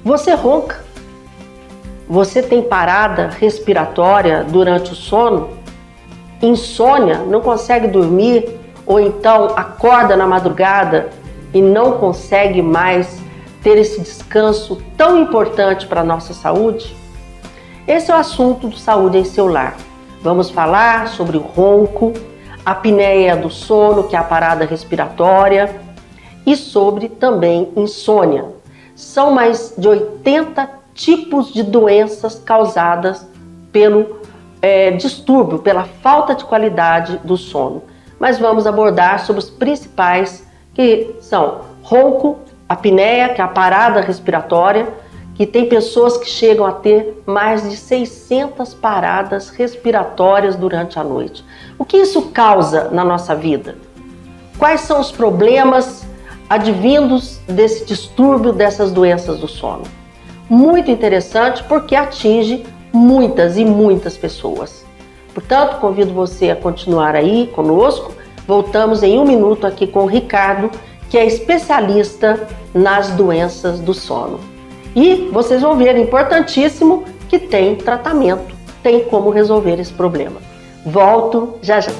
Você ronca? Você tem parada respiratória durante o sono? Insônia, não consegue dormir? Ou então acorda na madrugada e não consegue mais ter esse descanso tão importante para a nossa saúde? Esse é o assunto do Saúde em Seu Lar. Vamos falar sobre o ronco, a apneia do sono, que é a parada respiratória, e sobre também insônia. São mais de 80 tipos de doenças causadas pelo distúrbio, pela falta de qualidade do sono. Mas vamos abordar sobre os principais, que são ronco, apneia, que é a parada respiratória, que tem pessoas que chegam a ter mais de 600 paradas respiratórias durante a noite. O que isso causa na nossa vida? Quais são os problemas advindos desse distúrbio, dessas doenças do sono? Muito interessante, porque atinge muitas e muitas pessoas. Portanto, convido você a continuar aí conosco. Voltamos em 1 minuto aqui com o Ricardo, que é especialista nas doenças do sono. E vocês vão ver, importantíssimo, que tem tratamento, tem como resolver esse problema. Volto já já.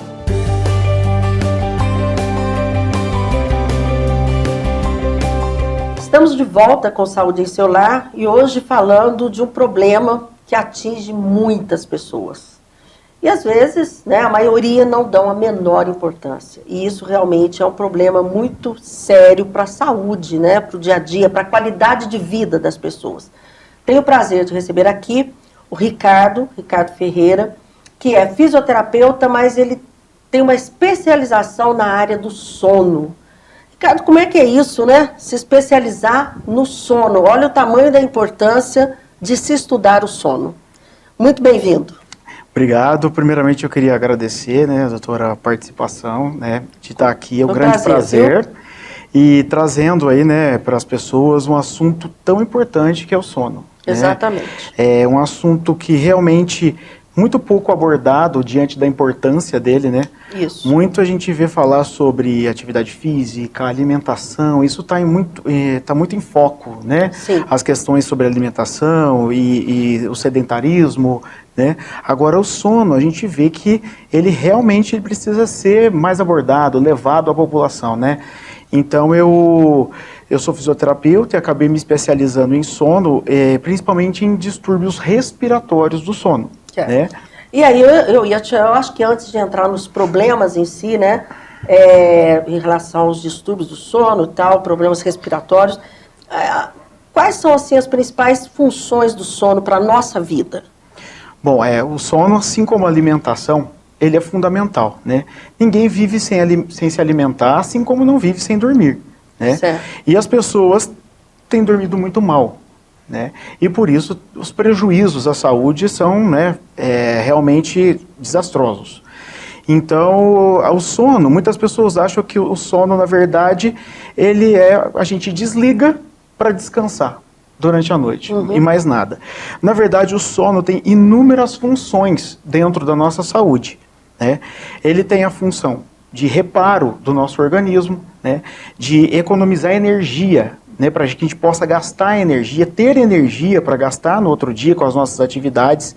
Estamos de volta com Saúde em Seu Lar e hoje falando de um problema que atinge muitas pessoas. E às vezes, a maioria não dão a menor importância. E isso realmente é um problema muito sério para a saúde, para o dia a dia, para a qualidade de vida das pessoas. Tenho o prazer de receber aqui o Ricardo Ferreira, que é fisioterapeuta, mas ele tem uma especialização na área do sono. Ricardo, como é que é isso, Se especializar no sono. Olha o tamanho da importância de se estudar o sono. Muito bem-vindo. Obrigado. Primeiramente, eu queria agradecer, doutora, a participação, de estar aqui. É um grande prazer. E trazendo aí, para as pessoas um assunto tão importante que é o sono. Exatamente. É um assunto que realmente muito pouco abordado diante da importância dele, Isso. Muito a gente vê falar sobre atividade física, alimentação, isso está muito em foco, Sim. As questões sobre alimentação e o sedentarismo, Agora o sono, a gente vê que ele realmente precisa ser mais abordado, levado à população, Então eu sou fisioterapeuta e acabei me especializando em sono, principalmente em distúrbios respiratórios do sono. E aí eu acho que antes de entrar nos problemas em si, em relação aos distúrbios do sono e tal, problemas respiratórios, quais são assim as principais funções do sono para a nossa vida? Bom, o sono, assim como a alimentação, ele é fundamental, Ninguém vive sem se alimentar, assim como não vive sem dormir, Certo. E as pessoas têm dormido muito mal, E por isso os prejuízos à saúde são, realmente desastrosos. Então, o sono, muitas pessoas acham que o sono, na verdade, a gente desliga para descansar durante a noite, e mais nada. Na verdade, o sono tem inúmeras funções dentro da nossa saúde, Ele tem a função de reparo do nosso organismo, de economizar energia, para que a gente possa gastar energia, ter energia para gastar no outro dia com as nossas atividades.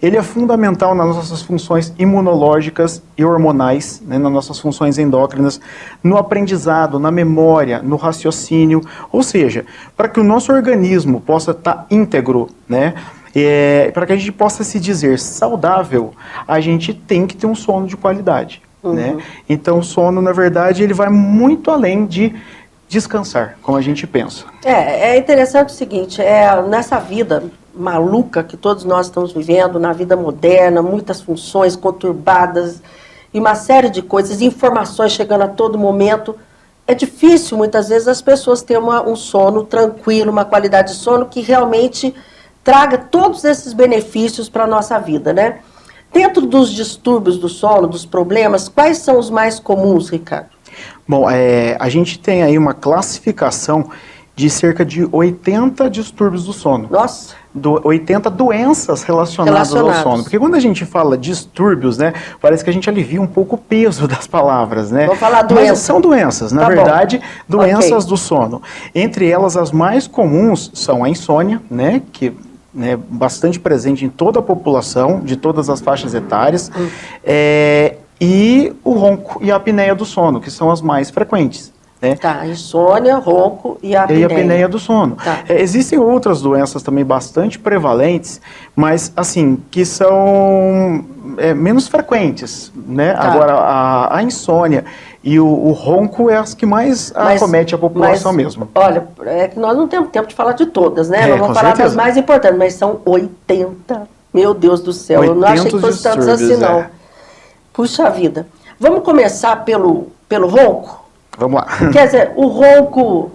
Ele é fundamental nas nossas funções imunológicas e hormonais, nas nossas funções endócrinas, no aprendizado, na memória, no raciocínio, ou seja, para que o nosso organismo possa estar íntegro, para que a gente possa se dizer saudável, a gente tem que ter um sono de qualidade. Então o sono, na verdade, ele vai muito além de descansar, como a gente pensa. É interessante o seguinte, nessa vida maluca que todos nós estamos vivendo, na vida moderna, muitas funções conturbadas e uma série de coisas, informações chegando a todo momento, é difícil muitas vezes as pessoas terem um sono tranquilo, uma qualidade de sono que realmente traga todos esses benefícios para a nossa vida, Dentro dos distúrbios do sono, dos problemas, quais são os mais comuns, Ricardo? Bom, a gente tem aí uma classificação de cerca de 80 distúrbios do sono. Nossa! 80 doenças relacionadas ao sono. Porque quando a gente fala distúrbios, né, parece que a gente alivia um pouco o peso das palavras, né? Vamos falar doenças. Mas são doenças, na verdade, doenças do sono. Entre elas, as mais comuns são a insônia, né, que é bastante presente em toda a população, de todas as faixas etárias, e o ronco e a apneia do sono, que são as mais frequentes. Né? Tá, insônia, ronco e a apneia. E a apneia do sono. Tá. Existem outras doenças também bastante prevalentes, mas assim, que são menos frequentes, né? Tá. Agora, a insônia e o ronco é as que mais acomete a população mesmo. Olha, é que nós não temos tempo de falar de todas, né? Nós vamos falar das mais importantes, mas são 80. Meu Deus do céu, eu não achei que fosse tantos assim, não. Puxa vida. Vamos começar pelo ronco? Vamos lá. Quer dizer, o ronco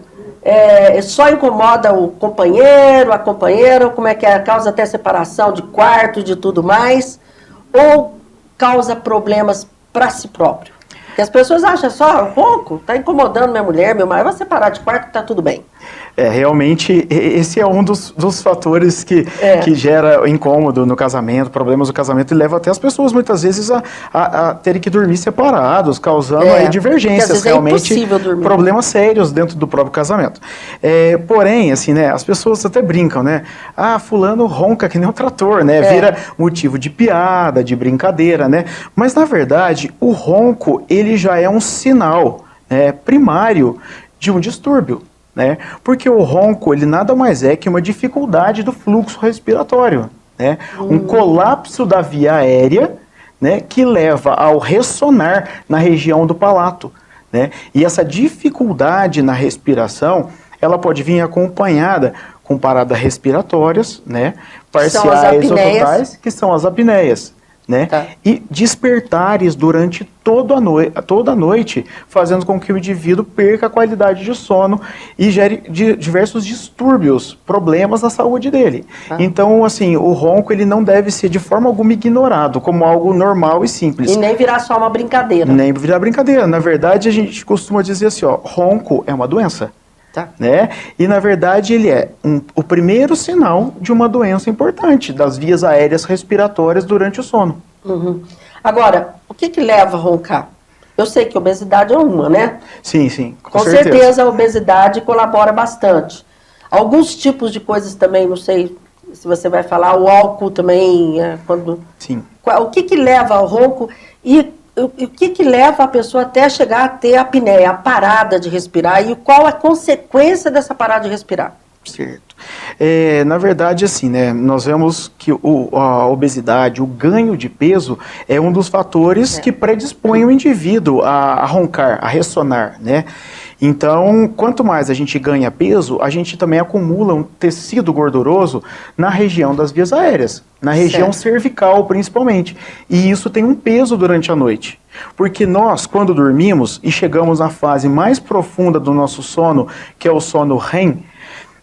só incomoda o companheiro, a companheira, como é que é? Causa até separação de quarto, de tudo mais, ou causa problemas para si próprio? Porque as pessoas acham só, ronco, tá incomodando minha mulher, meu marido, vai separar de quarto que tá tudo bem. Realmente, esse é um dos fatores que gera incômodo no casamento, problemas no casamento, e leva até as pessoas, muitas vezes, a terem que dormir separados, causando aí divergências, realmente, problemas sérios dentro do próprio casamento. Porém, assim, né, as pessoas até brincam, né? Ah, fulano ronca que nem um trator, né? Vira motivo de piada, de brincadeira, né? Mas, na verdade, o ronco, ele já é um sinal primário de um distúrbio. Né? Porque o ronco, ele nada mais é que uma dificuldade do fluxo respiratório, né? Um colapso da via aérea, né, que leva ao ressonar na região do palato, né? E essa dificuldade na respiração, ela pode vir acompanhada com paradas respiratórias, né, parciais ou totais, que são as apneias. Né? Tá. E despertares durante toda a noite, fazendo com que o indivíduo perca a qualidade de sono e gere diversos distúrbios, problemas na saúde dele. Tá. Então, assim, o ronco ele não deve ser de forma alguma ignorado como algo normal e simples. E nem virar só uma brincadeira. Nem virar brincadeira. Na verdade, a gente costuma dizer assim, ó, ronco é uma doença. Tá. Né? E, na verdade, ele é o primeiro sinal de uma doença importante das vias aéreas respiratórias durante o sono. Uhum. Agora, o que leva a roncar? Eu sei que a obesidade é uma, né? Sim, sim. Com certeza a obesidade colabora bastante. Alguns tipos de coisas também, não sei se você vai falar, o álcool também, quando... Sim. O que leva ao ronco e o que leva a pessoa até chegar a ter a apneia, a parada de respirar, e qual a consequência dessa parada de respirar? Certo. Na verdade, assim, né, nós vemos que a obesidade, o ganho de peso, é um dos fatores que predispõe o indivíduo a roncar, a ressonar, né? Então, quanto mais a gente ganha peso, a gente também acumula um tecido gorduroso na região das vias aéreas, na região cervical principalmente. E isso tem um peso durante a noite. Porque nós, quando dormimos e chegamos na fase mais profunda do nosso sono, que é o sono REM,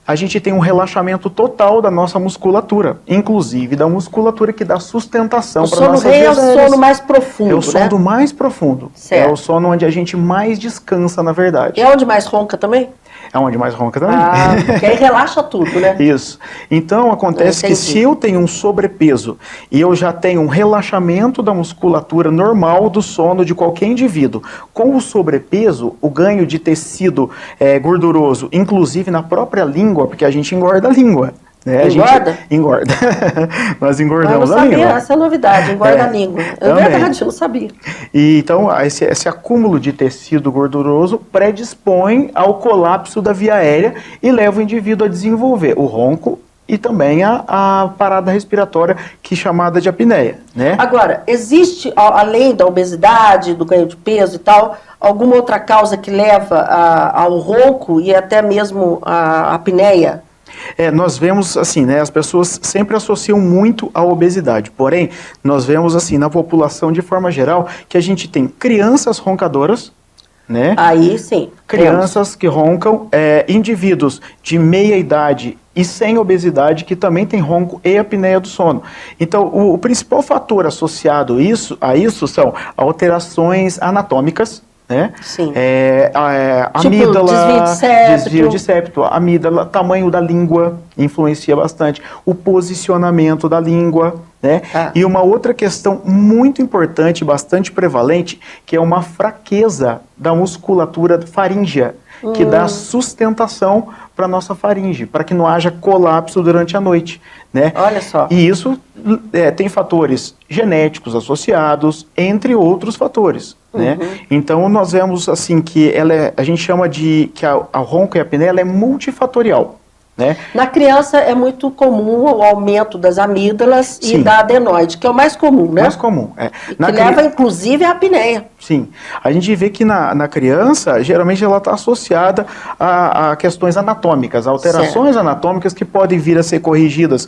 a gente tem um relaxamento total da nossa musculatura, inclusive da musculatura que dá sustentação para nossas vias aéreas. O sono REM é o sono mais profundo, É o sono mais profundo. Certo. É o sono onde a gente mais descansa, na verdade. É onde mais ronca também? É onde mais ronca também. Porque aí relaxa tudo, né? Isso. Então, acontece que se eu tenho um sobrepeso e eu já tenho um relaxamento da musculatura normal do sono de qualquer indivíduo, com o sobrepeso, o ganho de tecido gorduroso, inclusive na própria língua, porque a gente engorda a língua. Engorda? Engorda. Nós engordamos a língua. Eu não sabia, essa é a novidade, engorda a língua. É verdade, eu não sabia. E, então, esse acúmulo de tecido gorduroso predispõe ao colapso da via aérea e leva o indivíduo a desenvolver o ronco e também a parada respiratória, que é chamada de apneia, né? Agora, existe, além da obesidade, do ganho de peso e tal, alguma outra causa que leva ao ronco e até mesmo à apneia? Nós vemos assim, né, as pessoas sempre associam muito à obesidade, porém, nós vemos assim, na população de forma geral, que a gente tem crianças roncadoras, né? Aí sim. Crianças que roncam, indivíduos de meia idade e sem obesidade que também tem ronco e apneia do sono. Então, o principal fator associado a isso são alterações anatômicas, né? Sim. Amígdala, desvio de septo. Amígdala, tamanho da língua influencia bastante, o posicionamento da língua, né? E uma outra questão muito importante, bastante prevalente, que é uma fraqueza da musculatura faríngea, que dá sustentação para a nossa faringe, para que não haja colapso durante a noite, né? Olha só. E isso tem fatores genéticos associados, entre outros fatores, né? Então nós vemos assim que a gente chama de que a ronco e a apneia ela é multifatorial, né? Na criança é muito comum o aumento das amígdalas e da adenoide, que é o mais comum, né? Mais comum, Que leva, inclusive, à apneia. Sim. A gente vê que na criança, geralmente ela está associada a questões anatômicas, alterações anatômicas que podem vir a ser corrigidas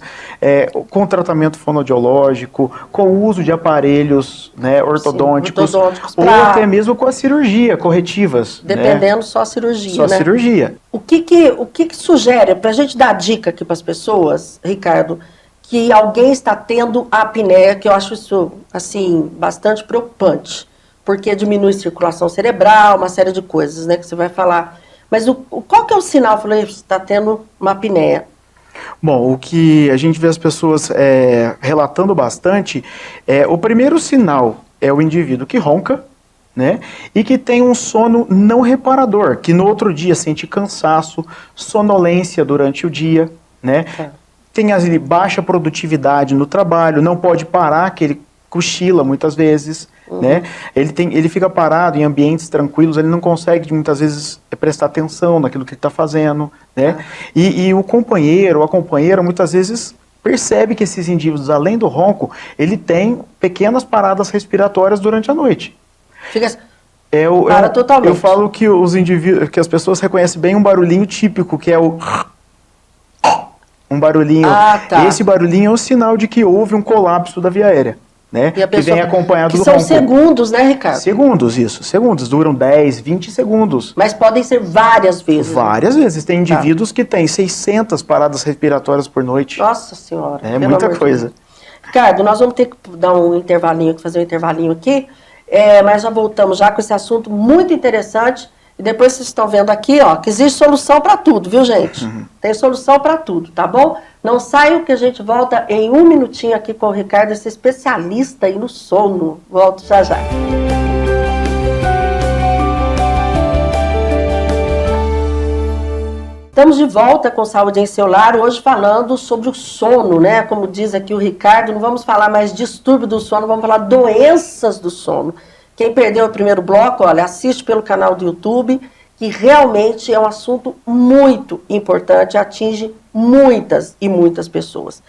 com tratamento fonoaudiológico, com o uso de aparelhos, né, ortodônticos, ou até mesmo com a cirurgia, corretivas. Dependendo, né? Só a cirurgia, Só a cirurgia. O que sugere, para a gente dar dica aqui para as pessoas, Ricardo, que alguém está tendo a apneia, que eu acho isso, assim, bastante preocupante, porque diminui circulação cerebral, uma série de coisas, né, que você vai falar. Mas qual que é o sinal? Eu falei, você está tendo uma apneia. Bom, o que a gente vê as pessoas relatando bastante, o primeiro sinal é o indivíduo que ronca, né? E que tem um sono não reparador, que no outro dia sente cansaço, sonolência durante o dia, né? Tem baixa produtividade no trabalho, não pode parar, que ele cochila muitas vezes, né? Ele fica parado em ambientes tranquilos, ele não consegue muitas vezes prestar atenção naquilo que ele está fazendo, né? E o companheiro ou a companheira muitas vezes percebe que esses indivíduos, além do ronco, ele tem pequenas paradas respiratórias durante a noite. Para totalmente. Eu falo que os indivíduos, que as pessoas reconhecem bem um barulhinho típico, que é um barulhinho. Esse barulhinho é um sinal de que houve um colapso da via aérea, né? Que vem acompanhado do ronco. São segundos, né, Ricardo? Segundos, isso. Segundos, duram 10, 20 segundos. Mas podem ser várias vezes. Várias vezes. Tem indivíduos que têm 600 paradas respiratórias por noite. Nossa Senhora. É muita coisa. Ricardo, nós vamos ter que dar um intervalinho, fazer um intervalinho aqui. Mas já voltamos já com esse assunto muito interessante. E depois vocês estão vendo aqui, ó, que existe solução para tudo, viu, gente? Tem solução para tudo, tá bom? Não saiam que a gente volta em um minutinho aqui com o Ricardo, esse especialista aí no sono. Volto já já. Estamos de volta com Saúde em Seu Lar, hoje falando sobre o sono, né? Como diz aqui o Ricardo, não vamos falar mais distúrbio do sono, vamos falar doenças do sono. Quem perdeu o primeiro bloco, olha, assiste pelo canal do YouTube, que realmente é um assunto muito importante, atinge muitas e muitas pessoas.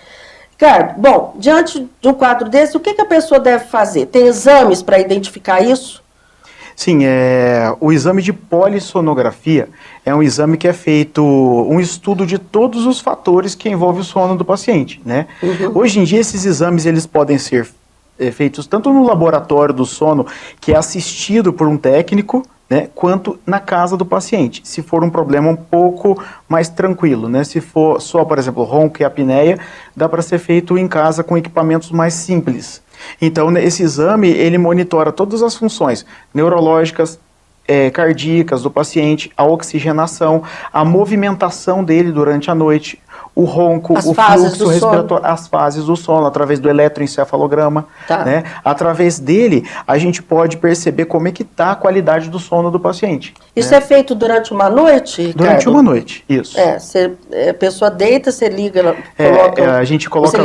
Ricardo, bom, diante de um quadro desse, o que a pessoa deve fazer? Tem exames para identificar isso? Sim, o exame de polissonografia é um exame que é feito, um estudo de todos os fatores que envolvem o sono do paciente, né? Hoje em dia esses exames eles podem ser feitos tanto no laboratório do sono, que é assistido por um técnico, né, quanto na casa do paciente, se for um problema um pouco mais tranquilo, né? Se for só, por exemplo, ronco e apneia, dá para ser feito em casa com equipamentos mais simples. Então, esse exame, ele monitora todas as funções neurológicas, cardíacas do paciente, a oxigenação, a movimentação dele durante a noite, o ronco, o fluxo respiratório, as fases do sono, através do eletroencefalograma, né? Através dele, a gente pode perceber como é que está a qualidade do sono do paciente. Isso é feito durante uma noite, Ricardo? Durante uma noite, isso. A pessoa deita, você liga, coloca a gente coloca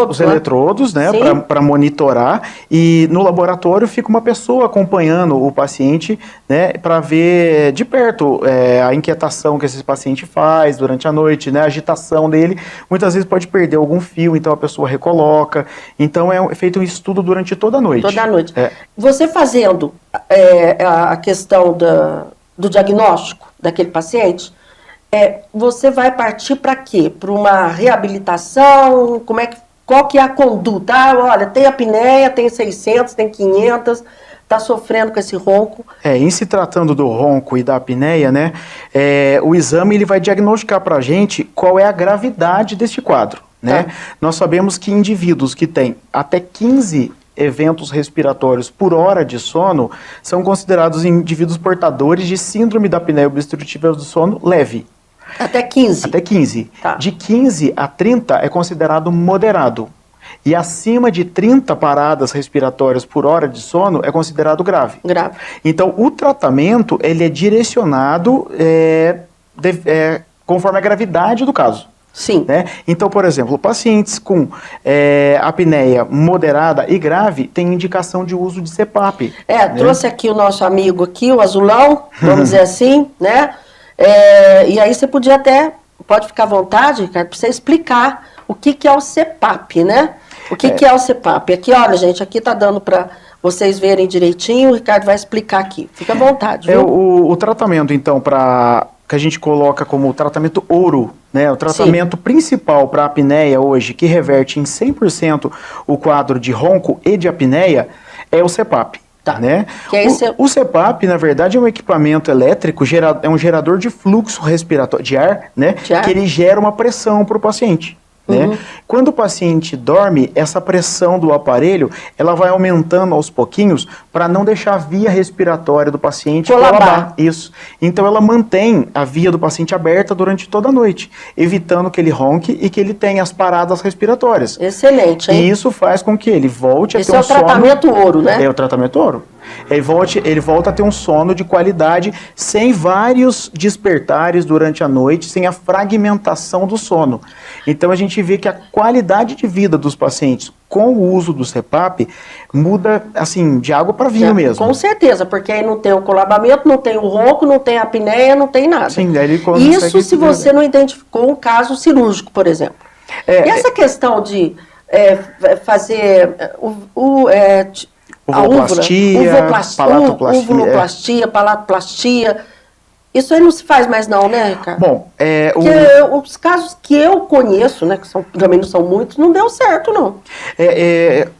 os eletrodos, né, para monitorar, e no laboratório fica uma pessoa acompanhando o paciente, né, para ver de perto a inquietação que esse paciente faz durante a noite, né, a agitação dele. Muitas vezes pode perder algum fio, então a pessoa recoloca. Então é feito um estudo durante toda a noite. Toda a noite. Você fazendo a questão do diagnóstico daquele paciente, você vai partir para quê? Para uma reabilitação? Qual que é a conduta? Olha, tem apneia, tem 600, tem 500... está sofrendo com esse ronco. Em se tratando do ronco e da apneia, né, o exame ele vai diagnosticar para a gente qual é a gravidade deste quadro, né? Nós sabemos que indivíduos que têm até 15 eventos respiratórios por hora de sono são considerados indivíduos portadores de síndrome da apneia obstrutiva do sono leve. Até 15? Até 15. Tá. De 15 a 30 é considerado moderado. E acima de 30 paradas respiratórias por hora de sono é considerado grave. Grave. Então, o tratamento ele é direcionado conforme a gravidade do caso. Sim. Né? Então, por exemplo, pacientes com apneia moderada e grave têm indicação de uso de CPAP. Né? Trouxe aqui o nosso amigo aqui, o azulão, vamos dizer assim, né? E aí você pode ficar à vontade, Ricardo, para você explicar o que é o CPAP, né? O que é o CPAP? Aqui, olha, gente, aqui tá dando para vocês verem direitinho, o Ricardo vai explicar aqui. Fica à vontade, viu? O tratamento, então, que a gente coloca como tratamento ouro, né? O tratamento principal para a apneia hoje, que reverte em 100% o quadro de ronco e de apneia, é o CPAP. Tá. Né? O CPAP, na verdade, é um equipamento elétrico, é um gerador de fluxo respiratório de ar, né? Que ele gera uma pressão para o paciente. Né? Quando o paciente dorme, essa pressão do aparelho ela vai aumentando aos pouquinhos para não deixar a via respiratória do paciente colabar. Isso. Então ela mantém a via do paciente aberta durante toda a noite, evitando que ele ronque e que ele tenha as paradas respiratórias. Excelente, hein? E isso faz com que ele volte a ter um sono... Esse é o tratamento ouro, né? É o tratamento ouro. Ele volta a ter um sono de qualidade sem vários despertares durante a noite, sem a fragmentação do sono. Então a gente vê que a qualidade de vida dos pacientes com o uso do CPAP muda assim, de água para vinho mesmo. Com certeza, porque aí não tem o colabamento, não tem o ronco, não tem a apneia, não tem nada. Sim, daí ele isso se você não identificou um caso cirúrgico, por exemplo. E essa questão de fazer uvuloplastia, palatoplastia, isso aí não se faz mais não, né, Ricardo? Bom, os casos que eu conheço, né, que também não são muitos, não deu certo, não.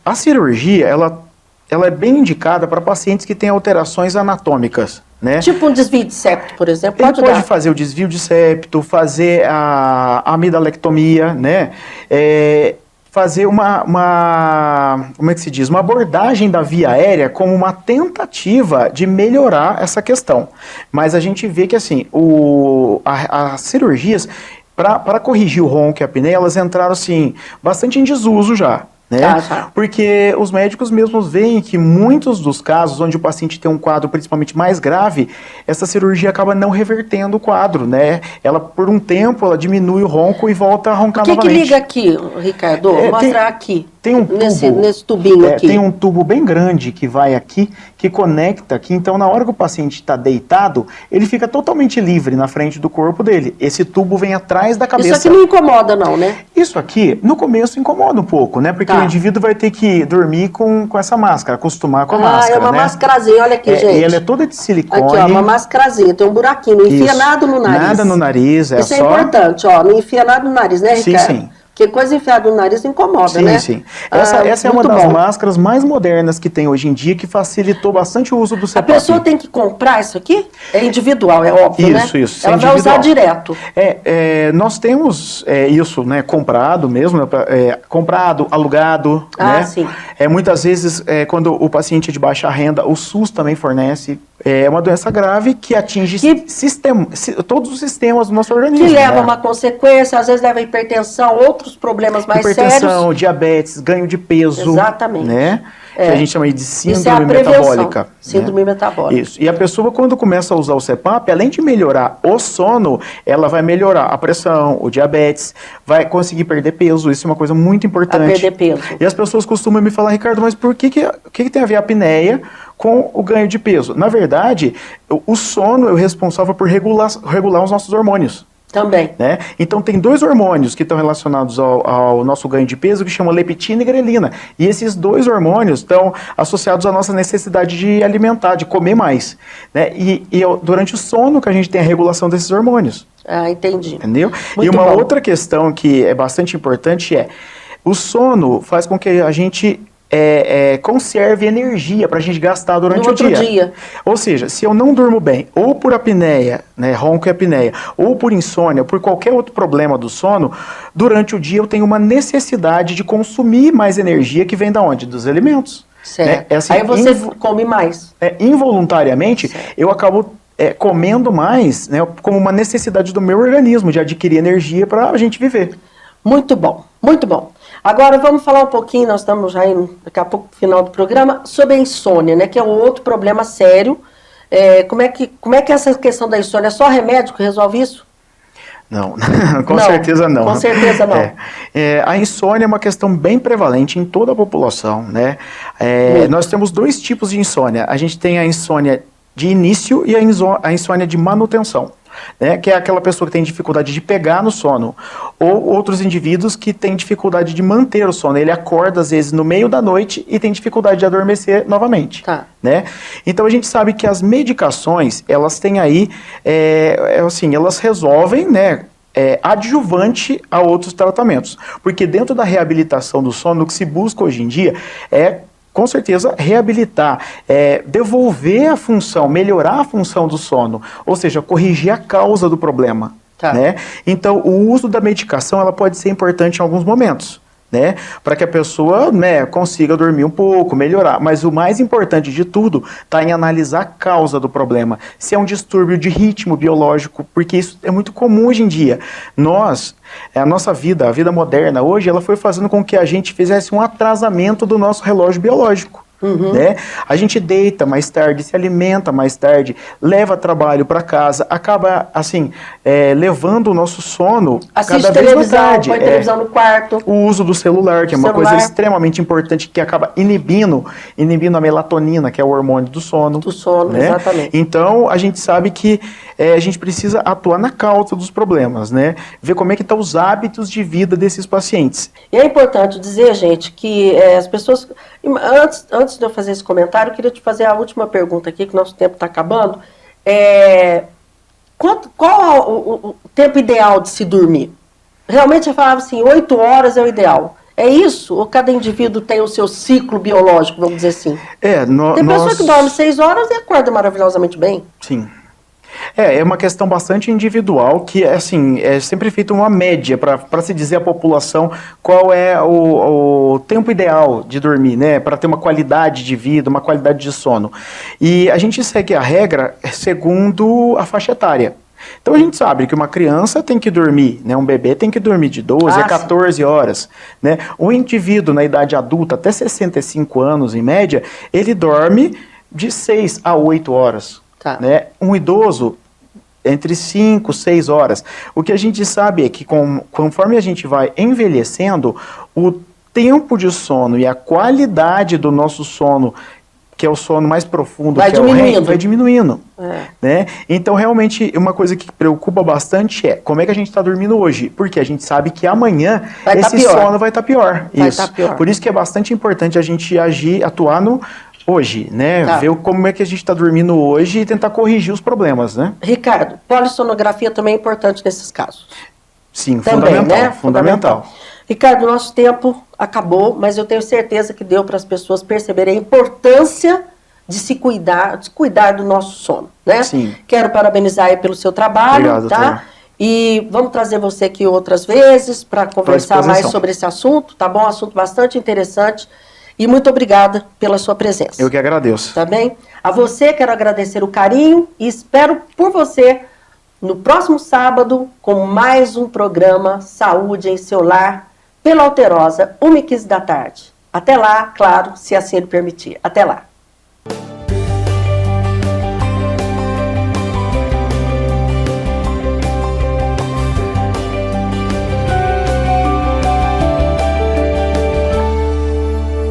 A cirurgia, ela é bem indicada para pacientes que têm alterações anatômicas, né? Tipo um desvio de septo, por exemplo, Ele pode fazer o desvio de septo, fazer a amidalectomia, né? Fazer como é que se diz? Uma abordagem da via aérea como uma tentativa de melhorar essa questão. Mas a gente vê que assim, as cirurgias, para corrigir o ronco e a apneia, elas entraram assim, bastante em desuso já. Né? Porque os médicos mesmos veem que muitos dos casos onde o paciente tem um quadro principalmente mais grave, essa cirurgia acaba não revertendo o quadro, né? Ela, por um tempo, ela diminui o ronco e volta a roncar novamente. O que liga aqui, Ricardo? Mostra aqui. Tem um tubo, nesse tubinho aqui. Tem um tubo bem grande que vai aqui, que conecta aqui. Então, na hora que o paciente está deitado, ele fica totalmente livre na frente do corpo dele. Esse tubo vem atrás da cabeça. Isso aqui não incomoda não, né? Isso aqui, no começo, incomoda um pouco, né? Porque o indivíduo vai ter que dormir com essa máscara, acostumar com a máscara, é uma mascarazinha, olha aqui, gente. E ela é toda de silicone. Aqui, ó, uma mascarazinha, tem um buraquinho, não enfia nada no nariz. Nada no nariz, Isso é importante, ó, não enfia nada no nariz, né, Ricardo? Sim. Porque coisa enfiada no nariz incomoda, né? Sim. Essa é uma das máscaras mais modernas que tem hoje em dia, que facilitou bastante o uso do CPAP. A pessoa tem que comprar isso aqui? É individual, é óbvio, né? Isso. Ela vai usar direto. Nós temos isso, né, comprado mesmo, comprado, alugado, né? Sim. Muitas vezes, quando o paciente é de baixa renda, o SUS também fornece. É uma doença grave que atinge todos os sistemas do nosso organismo. Que leva a uma consequência, às vezes leva a hipertensão, outros problemas mais sérios. Hipertensão, diabetes, ganho de peso. Exatamente. Né? Que a gente chama de síndrome isso é a prevenção, metabólica. Síndrome metabólica. Isso. E a pessoa, quando começa a usar o CPAP, além de melhorar o sono, ela vai melhorar a pressão, o diabetes, vai conseguir perder peso. Isso é uma coisa muito importante. Perder peso. E as pessoas costumam me falar, Ricardo, mas por que tem a ver a apneia com o ganho de peso? Na verdade, o sono é o responsável por regular os nossos hormônios. Também. Né? Então tem dois hormônios que estão relacionados ao nosso ganho de peso, que chama leptina e grelina. E esses dois hormônios estão associados à nossa necessidade de alimentar, de comer mais. Né? E durante o sono que a gente tem a regulação desses hormônios. Entendi. Entendeu? Muito e uma bom. outra questão que é bastante importante o sono faz com que a gente conserve energia para a gente gastar durante No o outro dia. dia. Ou seja, se eu não durmo bem, ou por apneia, né, ronco e apneia, ou por insônia, ou por qualquer outro problema do sono, durante o dia eu tenho uma necessidade de consumir mais energia que vem da onde? Dos alimentos. Certo. Né? Assim, Aí você come mais. Involuntariamente, Certo. eu acabo comendo mais, né, como uma necessidade do meu organismo de adquirir energia para a gente viver. Muito bom, muito bom. Agora vamos falar um pouquinho, nós estamos já daqui a pouco no final do programa, sobre a insônia, né, que é um outro problema sério. Como é que essa questão da insônia, é só remédio que resolve isso? Não, com certeza não. Com certeza não. A insônia é uma questão bem prevalente em toda a população, né? Nós temos dois tipos de insônia. A gente tem a insônia de início e a insônia de manutenção. Né, que é aquela pessoa que tem dificuldade de pegar no sono, ou outros indivíduos que têm dificuldade de manter o sono. Ele acorda, às vezes, no meio da noite e tem dificuldade de adormecer novamente. Tá. Né? Então, a gente sabe que as medicações, elas têm aí, assim, elas resolvem, né, adjuvante a outros tratamentos. Porque dentro da reabilitação do sono, o que se busca hoje em dia com certeza, reabilitar, devolver a função, melhorar a função do sono, ou seja, corrigir a causa do problema. Tá. Né? Então, o uso da medicação ela pode ser importante em alguns momentos, né? Para que a pessoa, né, consiga dormir um pouco, melhorar. Mas o mais importante de tudo está em analisar a causa do problema. Se é um distúrbio de ritmo biológico, porque isso é muito comum hoje em dia. A nossa vida, a vida moderna hoje, ela foi fazendo com que a gente fizesse um atrasamento do nosso relógio biológico. Né? A gente deita mais tarde, se alimenta mais tarde, leva trabalho para casa, acaba assim levando o nosso sono cada vez mais tarde. Põe televisão no quarto. O uso do celular, que é uma coisa extremamente importante, que acaba inibindo a melatonina, que é o hormônio do sono. Do sono, né? Exatamente. Então, a gente sabe que a gente precisa atuar na causa dos problemas, né? Ver como é que estão os hábitos de vida desses pacientes. E é importante dizer, gente, que as pessoas... Antes de eu fazer esse comentário, eu queria te fazer a última pergunta aqui, que o nosso tempo está acabando. Qual o tempo ideal de se dormir? Realmente eu falava assim, 8 horas é o ideal. É isso? Ou cada indivíduo tem o seu ciclo biológico, vamos dizer assim? Tem pessoa que dorme 6 horas e acorda maravilhosamente bem. Sim. É uma questão bastante individual, que assim, é sempre feita uma média para se dizer à população qual é o tempo ideal de dormir, né? Para ter uma qualidade de vida, uma qualidade de sono. E a gente segue a regra segundo a faixa etária. Então a gente sabe que uma criança tem que dormir, né? Um bebê tem que dormir de 12 a 14 horas. Né? O indivíduo na idade adulta, até 65 anos em média, ele dorme de 6 a 8 horas. Tá. Né? Um idoso, entre 5 e 6 horas. O que a gente sabe é que conforme a gente vai envelhecendo, o tempo de sono e a qualidade do nosso sono, que é o sono mais profundo, vai diminuindo. Né? Então, realmente, uma coisa que preocupa bastante é como é que a gente está dormindo hoje, porque a gente sabe que amanhã esse sono vai estar pior. Por isso que é bastante importante a gente atuar hoje, né? Tá. Ver como é que a gente está dormindo hoje e tentar corrigir os problemas, né? Ricardo, polissonografia também é importante nesses casos. Sim, também, fundamental, né? Fundamental. Ricardo, nosso tempo acabou, mas eu tenho certeza que deu para as pessoas perceberem a importância de se cuidar do nosso sono, né? Sim. Quero parabenizar aí pelo seu trabalho, Obrigado, tá? doutora. E vamos trazer você aqui outras vezes para conversar mais sobre esse assunto, tá bom? Assunto bastante interessante. E muito obrigada pela sua presença. Eu que agradeço. Tá bem? A você quero agradecer o carinho e espero por você no próximo sábado com mais um programa Saúde em Seu Lar pela Alterosa, 1h15 da tarde. Até lá, claro, se assim ele permitir. Até lá.